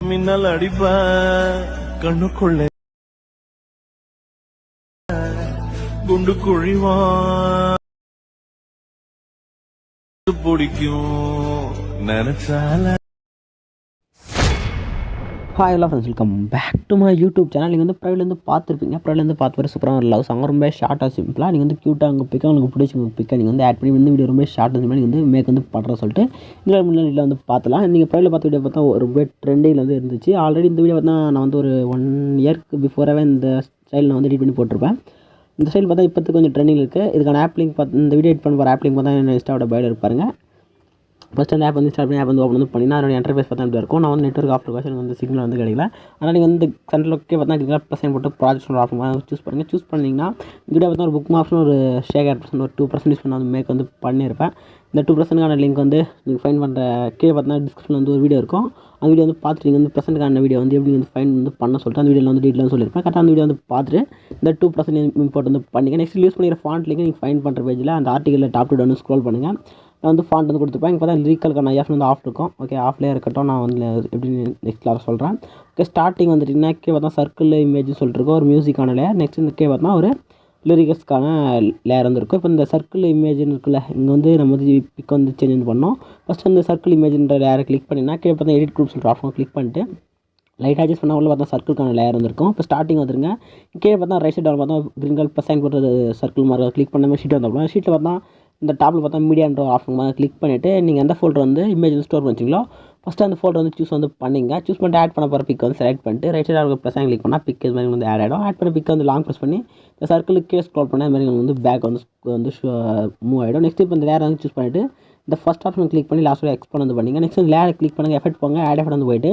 மின்னல் அடிப்ப கண்ணுக்குள்ளே குண்டு குழிவான் பிடிக்கும் நினைச்சால. Hi hello friends, welcome back to my YouTube channel. நீங்கள் வந்து ப்ரைவேட்லேருந்து பார்த்துருப்பீங்க. ப்ரைவேட்லேருந்து பார்த்து வர சூப்பராக ஒரு லவ் சாங் ரொம்ப ஷார்ட்டாக சிம்பிளாக நீங்கள் வந்து க்யூட்டாக உங்கள் பிக்கை உங்களுக்கு பிடிச்சி உங்கள் பிக்கை நீங்கள் வந்து ஆட் பண்ணி வந்து வீடியோ ரொம்ப ஷார்ட்டாக சிம்பிளாக நீங்கள் வந்து மேக் வந்து பண்ணுற சொல்லிட்டு இதில் முன்னாடி வந்து பார்த்தலாம். நீங்கள் ப்ரைவேட்டில் பார்த்த வீடியோ பார்த்தா ரொம்ப ட்ரெண்டிங்கில் வந்து இருந்துச்சு. ஆல்ரெடி இந்த வீடியோ பார்த்தா நான் வந்து ஒரு 1 இயர்க்கு பிஃபோராகவே இந்த ஸ்டைல் நான் வந்து எடிட் பண்ணி போட்டிருப்பேன். இந்த ஸ்டைல் பார்த்தா இப்போத்துக்கு கொஞ்சம் ட்ரெண்டிங் இருக்குது. இதுக்கான ஆப் லிங்க் பார்த்து இந்த வீடியோ எடிட் பண்ண போகிற ஆப் லிங்க் பார்த்தா என்ன இன்ஸ்டாவோட பயோவில் இருப்பாருங்க. ஃபஸ்ட் அந்த ஆப் வந்து ஸ்டார்ட் பண்ணி ஆப் வந்து ஓப்பன் வந்து பண்ணினா அதோட இன்டர்ஃபேஸ் பார்த்தா இப்படி இருக்கும். நான் வந்து நெட்வொர்க் ஆஃப் வெர்ஷன் வந்து சிக்னல் வந்து கிடைக்கல. அதனால் நீங்கள் வந்து சென்ட்ரலுக்கே பார்த்தா +sign போட்டு ப்ராஜெக்ட் ஆஃப் சூஸ் பண்ணுங்கள். சூஸ் பண்ணிங்கன்னா இங்கே பார்த்தா ஒரு புக் மார்க்ஸ்னு ஒரு ஷேர் % ஒரு 2% யூஸ் பண்ண வந்து மேக் வந்து பண்ணியிருப்பேன். இந்த 2%க்கான லிங்க் வந்து நீங்கள் ஃபைன் பண்ணுற கீழே பார்த்தீங்கன்னா டிஸ்கிரிப்ஷனில் வந்து ஒரு வீடியோ இருக்கும். அந்த வீடியோ வந்து பார்த்துட்டு நீங்கள் வந்து +க்கான வீடியோ வந்து எப்படி வந்து ஃபைன் வந்து பண்ண சொல்லிட்டு அந்த வீடியோவில் வந்து டீட்டெயிலாக சொல்லியிருப்பேன். கரெக்டாக அந்த வீடியோ வந்து பார்த்துட்டு இந்த 2% இம்போர்ட் வந்து பண்ணிங்க. நெக்ஸ்ட் யூஸ் பண்ணிக்கிற ஃபாண்ட் லிங்க் நீங்கள் ஃபைன் பண்ணுற பேஜில் அந்த ஆர்டிக்கலில் டாப் டு டவுன் ஸ்க்ரோல் பண்ணுங்கள். நான் வந்து ஃபாண்ட் வந்து கொடுத்துருப்பேன். இங்கே பார்த்தா லிரிக்கலுக்கான ஆப்ஷன் வந்து ஆஃப் இருக்கும். ஓகே, ஆஃப்லேயே இருக்கட்டும். நான் வந்து எப்படி நெக்ஸ்ட் கிளாஸ் சொல்கிறேன். ஓகே, ஸ்டார்டிங் வந்துட்டிங்கன்னா கே பார்த்தா சர்க்கிள் இமேஜ் சொல்லிட்டுருக்கோம் ஒரு மியூசிக்கான லேயர். நெக்ஸ்ட் இந்த கே பார்த்தா ஒரு லிரிக்ஸ்க்கான லேயர் வந்துருக்கும். இப்போ இந்த சர்க்கிள் இமேஜ்னு இருக்குல்ல, இங்கே வந்து நம்ம வந்து பிக் வந்து சேஞ்ச் வந்து பண்ணோம். ஃபஸ்ட் அந்த சர்க்கிள் இமேஜ்ன்ற லேயரை கிளிக் பண்ணிங்கன்னா கே பார்த்தா எடிட் குரூப் சொல்கிற ஆப்ஷன் கிளிக் பண்ணிட்டு லைட்டாக அட்ஜஸ்ட் பண்ணால் உள்ள பார்த்தா சர்க்கிள்க்கான லேயர் வந்துருக்கும். இப்போ ஸ்டார்டிங் வந்துருங்க. கீழே பார்த்தா ரைட் சைடு பார்த்தா க்ரீன் கலர் +sign போட்டு சர்க்கிள் மாதிரி கிளிக் பண்ண மாதிரி ஷீட் வந்தோம்னா ஷீட்டில் பார்த்தா இந்த டாப்பில் பார்த்தா மீடியான்ற ஒரு ஆப்ஷன் மாதிரி கிளிக் பண்ணிவிட்டு நீங்கள் எந்த ஃபோல்டர் வந்து இமேஜ் வந்து ஸ்டோர் பண்ணிச்சிங்களோ ஃபஸ்ட்டு அந்த ஃபோல்டர் வந்து சூஸ் வந்து பண்ணிங்க. சூஸ் பண்ணிட்டு ஆட் பண்ண போகிற பிக் வந்து செலக்ட் பண்ணிட்டு ரைட் சைடு +sign கிளிக் பண்ணால் பிக் இது மாதிரி வந்து ஆட் ஆகிடும். ஆட் பண்ண பிக் வந்து லாங் ப்ரெஸ் பண்ணி இந்த சர்க்கிளுக்கே ஸ்க்ரோல் பண்ணால் அது மாதிரி வந்து பேக் வந்து மூவ் ஆகிடும். நெக்ஸ்ட் இப்போ இந்த லேயர் வந்து சூஸ் பண்ணிவிட்டு இந்த ஃபஸ்ட் ஆப்ஷன் கிளிக் பண்ணி லாஸ்ட் எக்ஸ்போர்ட் வந்து பண்ணிங்க. நெக்ஸ்ட் இந்த லேயர் கிளிக் பண்ணுங்கள், எஃபெக்ட் போங்க, ஆட் எஃபெக்ட் வந்து போயிட்டு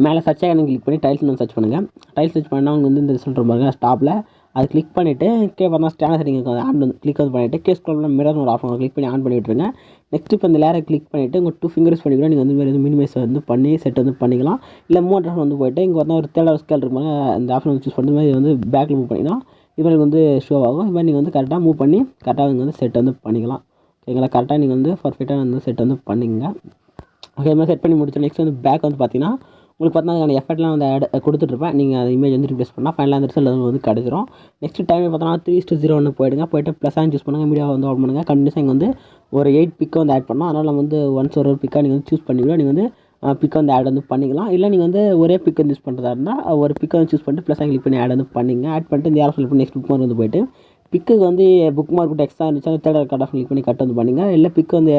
மேலே சர்ச் ஐக்கன் கிளிக் பண்ணி டைல்ஸ் வந்து சர்ச் பண்ணுங்கள். டைல்ஸ் சர்ச் பண்ணால் அவங்க வந்து இந்த ரிசல்ட் பாருங்கள் ஸ்டாப்பில் அது கிளிக் பண்ணிவிட்டு கே பார்த்தா ஸ்டேண்டர்ட் செட்டிங் ஆன் வந்து கிளிக் வந்து பண்ணிவிட்டு கே ஸ்க்ரோல் பண்ணி மிரர் ஒரு ஆப்ஷன் கிளிக் பண்ணி ஆன் பண்ணி விட்டுருங்க. நெக்ஸ்ட் இப்போ இந்த லேயரை கிளிக் பண்ணிவிட்டு உங்கள் 2 ஃபிங்கர்ஸ் பண்ணிக்கலாம். நீங்கள் வந்து மாதிரி மினிமைஸ் வந்து பண்ணி செட் வந்து பண்ணிக்கலாம். இல்லை மூவ் ஆப்ஷன் வந்து போய்ட்டு இங்கே பார்த்தா ஒரு தேர்ட் ஸ்கேல் இருக்கும்போது இந்த ஆப்ஷன் வந்து சூஸ் பண்ணுற மாதிரி வந்து பேக்கில் மூவ் பண்ணிங்கன்னா இது மாதிரி வந்து ஷோ ஆகும். இது மாதிரி நீங்கள் வந்து கரெக்டாக மூவ் பண்ணி கரெக்டாக நீங்கள் வந்து செட் வந்து பண்ணிக்கலாம். ஓகேங்களா, கரெக்டாக நீங்கள் வந்து பர்ஃபெக்டாக வந்து செட் வந்து பண்ணிங்க. ஓகே, இது மாதிரி செட் பண்ணி முடிச்சோம். நெக்ஸ்ட் வந்து பேக் வந்து பார்த்தீங்கன்னா உங்களுக்கு பார்த்தா அதுக்கான எஃபெக்ட்லாம் வந்து கொடுத்துட்ருப்பேன். நீங்கள் அந்த இமேஜ் வந்து ரிப்ளேஸ் பண்ணால் ஃபைனலாக அந்த ரிசல்ட் வந்து கிடச்சிரும். நெக்ஸ்ட் டைம் பார்த்தோன்னா 3:0 போய்டுங்க. போய்ட்டு +sign சூஸ் பண்ணுங்கள், மீடியா வந்து ஆட் பண்ணுங்கள். கண்டினியூஸாக இங்கே வந்து ஒரு 8 பிக்கை வந்து ஆட் பண்ணோம். அதனால் நம்ம வந்து ஒன்ஸ் ஒரு பிக்காக நீங்கள் வந்து சூஸ் பண்ணிக்கலாம். நீங்கள் வந்து பிக்கை வந்து ஆட் வந்து பண்ணிக்கலாம். இல்லை நீங்கள் வந்து ஒரே பிக் வந்து யூஸ் பண்ணுறதா இருந்தால் ஒரு பிக்கை வந்து சூஸ் பண்ணிட்டு +sign கிளிக் பண்ணி ஆட் வந்து பண்ணிங்க. ஆட் பண்ணிட்டு இந்த யாரும் சொல்லி பண்ணி நெக்ஸ்ட் புக் மார்க் வந்து போய்ட்டு பிக்குக்கு வந்து புக் மார்க் விட்டு எக்ஸ்ட்ரா இருந்துச்சு அந்த தேர்ட் கட் ஆஃப் கிளிக் பண்ணி கட் வந்து பண்ணிங்க. இல்லை பிக்கு வந்து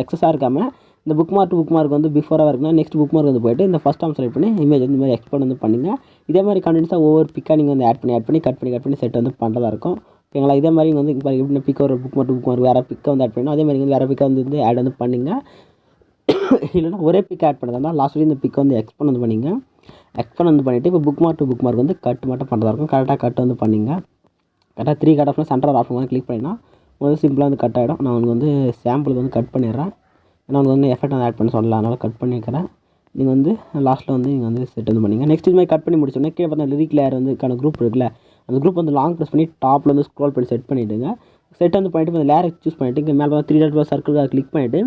எக்ஸஸாக இருக்காமல் இந்த புக் மார்க் வந்து பிஃபோராக இருக்குன்னா நெக்ஸ்ட் புக் மார்க் வந்து போய்ட்டு இந்த ஃபஸ்ட் டைம் செலக்ட் பண்ணி இமேஜ் வந்து இந்த மாதிரி எக்ஸ்போர்ட் வந்து பண்ணுங்க. இதே மாதிரி கண்டினியூஸாக ஒவ்வொரு பிக்காக நீங்கள் வந்து ஆட் பண்ணி கட் பண்ணி செட் வந்து பண்ணுறதா இருக்கும். ஓகேங்களா, இதே மாதிரி வந்து எப்படி பிக் ஒரு புக் மார்க் வேறு பிக்கை வந்து ஆட் பண்ணணும். அதே மாதிரி வந்து வேறு பிக்கை வந்து ஆட் வந்து பண்ணிங்க. இல்லைனா ஒரே பிக் ஆட் பண்ணுறதா இருந்தால் லாஸ்ட் இந்த பிக்கை வந்து எக்ஸ்போர்ட் வந்து பண்ணிங்க. எக்ஸ்போர்ட் வந்து பண்ணிவிட்டு இப்போ புக் மார்க் வந்து கட் மட்டும் பண்ணுறதா இருக்கும். கரெக்டாக கட் வந்து பண்ணிங்க. கரெக்டாக 3 கட் ஆஃப்னா சென்டர் ஆப்ஷன் வந்து கிளிக் பண்ணினா வந்து சிம்பிளாக வந்து கட் ஆகிடும். நான் உங்களுக்கு வந்து சாம்பிளுக்கு வந்து கட் பண்ணிடுறேன். நான் வந்து எஃபெக்ட் வந்து ஆட் பண்ண சொல்லலாம், அதனால் கட் பண்ணிக்கிறேன். நீங்கள் வந்து லாஸ்ட்டில் வந்து நீங்கள் வந்து செட் வந்து பண்ணிங்க. நெக்ஸ்ட் இது மாதிரி கட் பண்ணி முடிச்சோடனே கீழே பார்த்தா லிரிக் லேயர் வந்து குரூப் இருக்குல்ல, அந்த குரூப் வந்து லாங் ப்ரெஸ் பண்ணி டாப்பில் வந்து ஸ்க்ரோல் பண்ணி செட் பண்ணிவிடுங்க. செட் வந்து பண்ணிவிட்டு அந்த லேரை சூஸ் பண்ணிவிட்டு இங்கே மேலே பார்த்தா 3 டாட் சர்க்கிள் அதை கிளிக் பண்ணிவிட்டு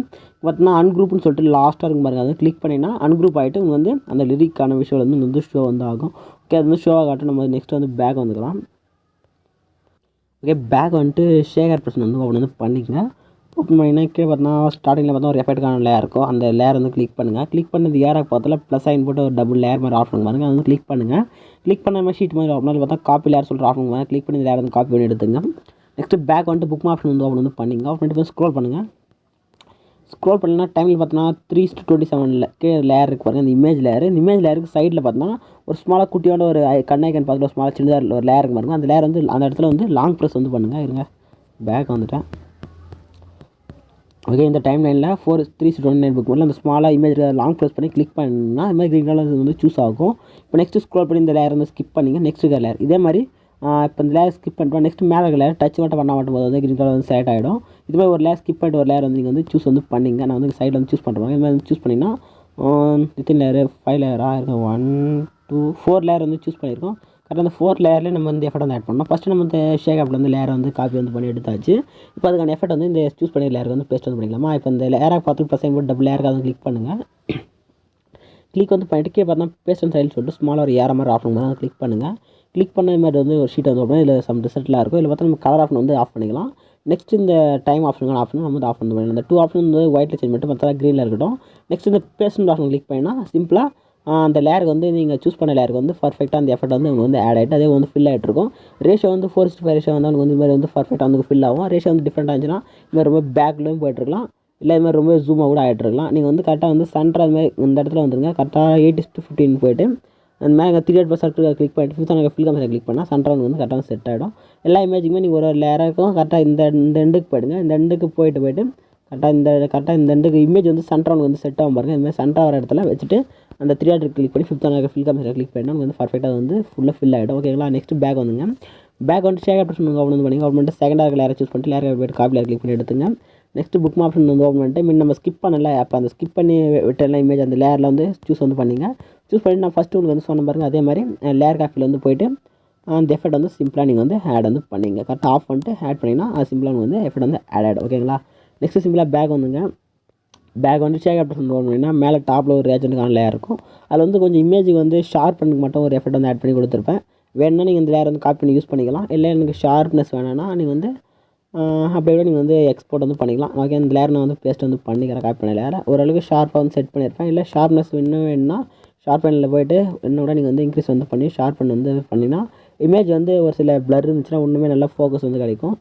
பார்த்தீங்கன்னா அன்குரூப்னு சொல்லிட்டு லாஸ்ட்டாக இருக்கும் பாருங்கள், அதை கிளிக் பண்ணிங்கன்னா அன்குரூப் ஆகிட்டு உங்களுக்கு வந்து அந்த லிரிக்கான விஷயம் வந்து ஷோ வந்து ஆகும். ஓகே, அது வந்து ஷோ ஆகட்டும். நம்ம நெக்ஸ்ட் வந்து பேக் வந்துக்கலாம். ஓகே, பேக் வந்துட்டு ஷேர் ப்ரெஸ் வந்து ஓப்பன் வந்து பண்ணிக்கங்க. ஓப்பன் பண்ணிங்கன்னா கீழே பார்த்தா ஸ்டார்டிங்கில் பார்த்தா ஒரு எஃபெக்ட்டுக்கான லேயர் இருக்கும். அந்த லேயர் வந்து கிளிக் பண்ணுங்கள். கிளிக் பண்ணது ஏராக பார்த்தால +sign போட்டு ஒரு டபுள் லேயர் மாதிரி ஆப்ஷன் பாருங்கள், அது வந்து கிளிக் பண்ணுங்கள். கிளிக் பண்ண மாதிரி ஷீட் மாதிரி ஆப்ஷன் பார்த்தா காப்பி லேயர் சொல்கிற ஆப்ஷன் மாதிரி கிளிக் பண்ணி லேயர் வந்து காப்பி பண்ணி எடுத்துங்க. நெக்ஸ்ட் பேக் வந்துட்டு புக் ஆப்ஷன் வந்து ஓப்பன் வந்து பண்ணிங்க. ஓப்பன் பண்ணிட்டு ஸ்க்ரோல் பண்ணுங்கள். ஸ்க்ரோல் பண்ணிங்கன்னா டைமில் பார்த்தோன்னா 3:27 கீழே லேயர் இருக்குது பாருங்கள், அந்த இமேஜ் லேயர். இந்த இமேஜ் லேயருக்கு சைடில் பார்த்தோன்னா ஒரு ஸ்மாலாக குட்டியோட ஒரு கண்ணாய்க்கன் பார்த்துட்டு ஒரு ஸ்மாலாக சின்னதாக ஒரு லேயர் பாருங்கள். அந்த லேயர் வந்து அந்த இடத்துல வந்து லாங் ப்ரெஸ் வந்து பண்ணுங்கள். இருங்க, பேக் வந்துட்டேன். ஓகே, இந்த டைம் லைனில் 4:3:29 புக் பண்ணல அந்த ஸ்மாலாக இமேஜ் லாங் ப்ரெஸ் பண்ணி கிளிக் பண்ணால் இது மாதிரி க்ரீன் கலர் வந்து சூஸ் ஆகும். இப்போ நெக்ஸ்ட்டு ஸ்க்ரோல் பண்ணி இந்த லேயர் வந்து ஸ்கிப் பண்ணிங்க. நெக்ஸ்ட் லேயர் இதே மாதிரி இப்போ இந்த லேயர் ஸ்கிப் பண்ணிட்டு நெக்ஸ்ட் மேலே லேயர் டச் மட்டும் பண்ண மாட்டும் போது வந்து க்ரீன் கலர் வந்து செலக்ட் ஆகிடும். இது மாதிரி ஒரு லேயர் ஸ்கிப் பண்ணிட்டு ஒரு லேயர் வந்து நீங்கள் வந்து சூஸ் வந்து பண்ணிங்க. நான் வந்து சைடில் வந்து சூஸ் பண்ணுறேன். இது மாதிரி வந்து சூஸ் பண்ணிங்கன்னா வித்தின் லேயர் 5 லேயராக இருக்கும். 1 2 4 லேயர் வந்து சூஸ் பண்ணியிருக்கோம். கரெக்டாக அந்த 4 லேயர்லேயே நம்ம வந்து எஃபெக்ட் வந்து ஆட் பண்ணணும். ஃபஸ்ட்டு நம்ம இந்த ஷேக் ஆப்பில் வந்து லேயரை வந்து காப்பி வந்து பண்ணி எடுத்தாச்சு. இப்போ அதுக்கான எஃபெக்ட் வந்து இந்த சூஸ் பண்ணி லேயருக்கு வந்து பேஸ்ட் வந்து பண்ணிக்கலாமா. இப்போ இந்த லேயராக பார்த்து ப்ளஸ் போட்டு டபுள் லேயருக்கு வந்து கிளிக் பண்ணுங்கள். கிளிக் வந்து பண்ணிட்டு கீழே பார்த்தா பேஸ்ட் அண்ட் ஸ்டைல் சொல்லிட்டு ஸ்மாலாக ஒரு ஏற மாதிரி ஆஃப் பண்ணுங்க. அதை கிளிக் பண்ணுங்கள். கிளிக் பண்ண மாதிரி வந்து ஒரு ஷீட் வந்து ஓப்பன் இதில் சம் ரிசல்ட்லாம் இருக்கும். இதில் பார்த்தா நம்ம கலர் ஆப்ஷன் வந்து ஆஃப் பண்ணிக்கலாம். நெக்ஸ்ட் இந்த டைம் ஆப்ஷன் நம்ம வந்து ஆஃப் பண்ணி பண்ணிக்கலாம். இந்த 2 ஆப்ஷன் வந்து ஒயிட்டில் சேஞ்ச் பண்ணிட்டு மற்ற க்ரீனில் இருக்கட்டும். நெக்ஸ்ட் இந்த பேஸ்ட் ஆப்ஷன் கிளிக் பண்ணினா சிம்பிளாக அந்த லேயருக்கு வந்து நீங்கள் சூஸ் பண்ண லேயருக்கு வந்து பர்ஃபெக்டாக அந்த எஃபெக்ட் வந்து உங்களுக்கு வந்து ஆட் ஆகிட்டு அதே வந்து ஃபில் ஆகிட்டு இருக்கும். ரேஷியோ வந்து 4:5 ரேஷியோ வந்து உங்களுக்கு வந்து இது மாதிரி வந்து பர்ஃபெக்டாக வந்து ஃபில் ஆகும். ரேஷியோ வந்து டிஃப்ரெண்ட்டாக இருந்துச்சுன்னா இது மாதிரி ரொம்ப பேக்லேயும் போய்ட்டுருக்கலாம், இல்லை இது மாதிரி ரொம்ப ஜூமாக கூட ஆகிட்டுருக்கலாம். நீங்கள் வந்து கரெக்டாக வந்து சென்டர் அது மாதிரி இந்த இடத்துல வந்துருங்க. கரெக்டாக 8:15 போய்ட்டு அந்த மேலே 3 சர்க்கிள் கிளிக் பண்ணிட்டு ஃபில் கம்மியாக கிளிக் பண்ணால் சென்டர் வந்து கரெக்டாக செட் ஆகிடும். எல்லா இமேஜுக்குமே நீங்கள் ஒரு லேயருக்கும் கரெக்டாக இந்த எண்டுக்கு போய்டுங்க. இந்த எண்டுக்கு போய்ட்டு கரெக்டாக இந்த எண்டுக்கு இமேஜ் வந்து சென்டர் வந்து செட் ஆகும் பாருங்கள். இதுமாதிரி சென்டர் வர இடத்துல வச்சுட்டு அந்த 3 கிளிக் பண்ணி ஃபில் கம்மியாக கிளிக் பண்ணிட்டு வந்து பர்ஃபெக்டாக வந்து ஃபுல்லாக ஃபில் ஆகிடும். ஓகேங்களா. நெக்ஸ்ட் பேக் வந்துங்க. பேக் வந்து ஷேக் ஆப்ஷன் ஓப்பன் வந்து பண்ணிங்க. ஓப்பன் பண்ணிட்டு செகண்டாக லேயரை சூஸ் பண்ணிட்டு லேயர் போய்ட்டு காப்பி லேயர் கிளிக் பண்ணி எடுத்துங்க. நெக்ஸ்ட் புக் ஆப்ஷன் வந்து ஓப்பன் பண்ணிட்டு நம்ம ஸ்கிப் பண்ணல, அப்போ அந்த ஸ்கிப் பண்ணி விட்டெல்லாம் இமேஜ் அந்த லேயரில் வந்து சூஸ் வந்து பண்ணிங்க. சூஸ் பண்ணிட்டு நான் ஃபஸ்ட்டு உங்களுக்கு வந்து சொன்ன பாருங்கள். அதே மாதிரி லேயர் காப்பியில் வந்து போய்ட்டு அந்த எஃபெக்ட் வந்து சிம்பிளாக நீங்கள் வந்து ஆட் வந்து பண்ணிங்க. கரெக்டாக ஆஃப் பண்ணிட்டு ஆட் பண்ணிங்கன்னா அது சிம்பிளாக வந்து எஃபெக்ட் வந்து ஆட் ஆகிடும். ஓகேங்களா. நெக்ஸ்ட் சிம்பிளாக பேக் வந்துங்க. பேக் வந்து ஷேக் ஆப்ஷன் ஓப்பன் பண்ணிங்கன்னா மேலே டாப்பில் ஒரு ரேஜென்ட்டுக்கான லேயர் இருக்கும். அதில் வந்து கொஞ்சம் இமேஜுக்கு வந்து ஷார்ப் பண்ணுக்கு மட்டும் ஒரு எஃபெக்ட் வந்து ஆட் பண்ணி கொடுத்துருப்பேன். வேணும்னா நீங்கள் இந்த லேயர் வந்து காப்பி பண்ணி யூஸ் பண்ணிக்கலாம். இல்லை எனக்கு ஷார்ப்னஸ் வேணும்னா நீங்கள் வந்து அப்படியே நீங்கள் வந்து எக்ஸ்போர்ட் வந்து பண்ணிக்கலாம். ஓகே. இந்த லேயர் நான் வந்து பேஸ்ட் வந்து பண்ணிக்கிறேன். காப்பி பண்ண லேயரை ஓரளவுக்கு ஷார்ப்பாக வந்து செட் பண்ணியிருப்பேன். இல்லை ஷார்ப்னஸ் இன்னும் வேணும்னா ஷார்ப்பனில் போய்ட்டு இன்னும் கூட நீங்கள் வந்து இன்க்ரீஸ் வந்து பண்ணி ஷார்ப்பன் வந்து பண்ணினா இமேஜ் வந்து ஒரு சில பிளர் இருந்துச்சுன்னா ஒன்றுமே நல்லா ஃபோக்கஸ் வந்து கிடைக்கும்.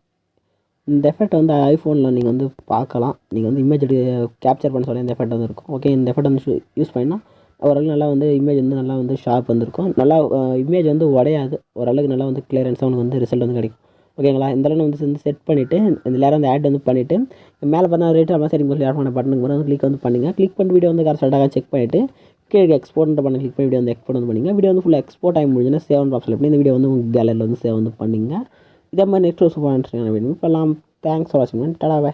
இந்த எஃபெக்ட் வந்து ஐஃபோனில் நீங்கள் வந்து பார்க்கலாம். நீங்கள் வந்து இமேஜ் கேப்சர் பண்ண சொல்லி இந்த எஃபெக்ட் வந்து இருக்கும். ஓகே. இந்த எஃபெக்ட் வந்து யூஸ் பண்ணினா ஓரளவுக்கு நல்லா வந்து இமேஜ் வந்து நல்லா வந்து ஷார்ப் வந்துருக்கும். நல்லா இமேஜ் வந்து உடையாது. ஓரளவுக்கு நல்லா வந்து கிளியரன்ஸாக உங்களுக்கு வந்து ரிசல்ட் வந்து கிடைக்கும். ஓகேங்களா. இந்த அளவு வந்து செட் பண்ணிவிட்டு இந்த லேயர் வந்து ஆட் வந்து பண்ணிவிட்டு மேலே பார்த்தா ரேட் எல்லாம் சரி ஆட் பண்ண பட்டனுக்கு வந்து கிளிக் வந்து பண்ணுங்கள். கிளிக் பண்ணி வீடியோ வந்து கரெக்டாக செக் பண்ணிவிட்டு கீழே எக்ஸ்போர்ட் பண்ணி கிளிக் பண்ணி வீடியோ வந்து எக்ஸ்போர்ட் வந்து பண்ணிங்க. வீடியோ வந்து ஃபுல்லாக எக்ஸ்போர்ட் ஆகி முடிஞ்சுன்னா சேவ் வந்து ஆப்ஷன் பண்ணி இந்த வீடியோ வந்து உங்கள் கேலரியில் வந்து சேவ் வந்து பண்ணிங்க. இதே மாதிரி நெக்ஸ்ட் சூப்பராக வேணும் இப்போலாம். தேங்க்ஸ் ஃபார் வாட்சிங். Tata bye.